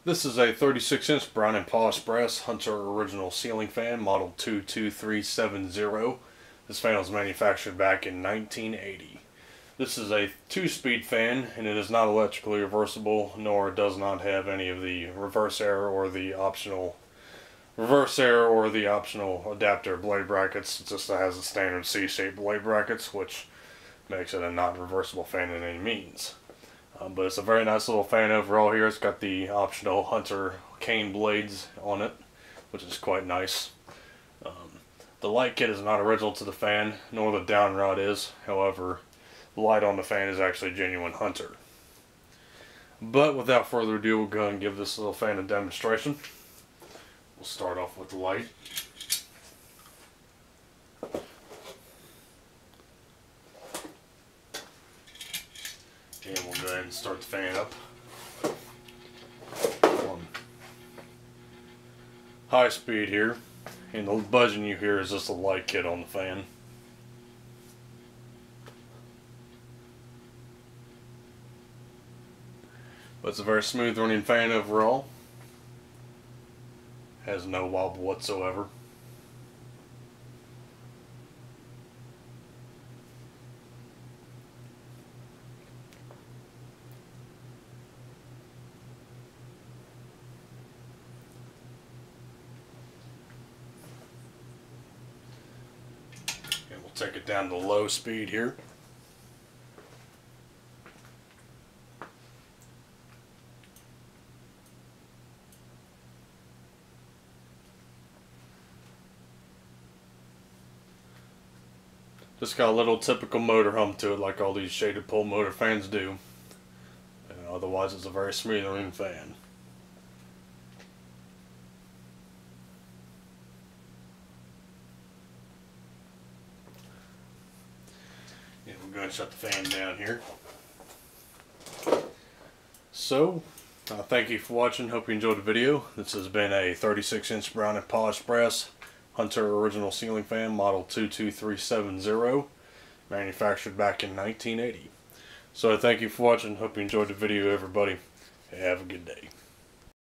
This is a 36-inch brown and polished brass Hunter original ceiling fan, model 22370. This fan was manufactured back in 1980. This is a 2-speed fan, and it is not electrically reversible, nor does not have any of the reverse arrow or the optional adapter blade brackets. It just has the standard C-shaped blade brackets, which makes it a not reversible fan in any means. But it's a very nice little fan overall here. It's got the optional Hunter cane blades on it, which is quite nice. The light kit is not original to the fan, nor the down rod is. However, the light on the fan is actually genuine Hunter. But without further ado, we'll go ahead and give this little fan a demonstration. We'll start off with the light. And we'll go ahead and start the fan up. On high speed here. And the buzzing you hear is just the light kit on the fan. But it's a very smooth running fan overall. Has no wobble whatsoever. And we'll take it down to low speed here. Just got a little typical motor hum to it, like all these shaded pole motor fans do. And otherwise, it's a very smooth running fan. And we're going to shut the fan down here. So, thank you for watching. Hope you enjoyed the video. This has been a 36-inch brown and polished brass Hunter original ceiling fan, model 22370, manufactured back in 1980. So thank you for watching. Hope you enjoyed the video, everybody. Have a good day.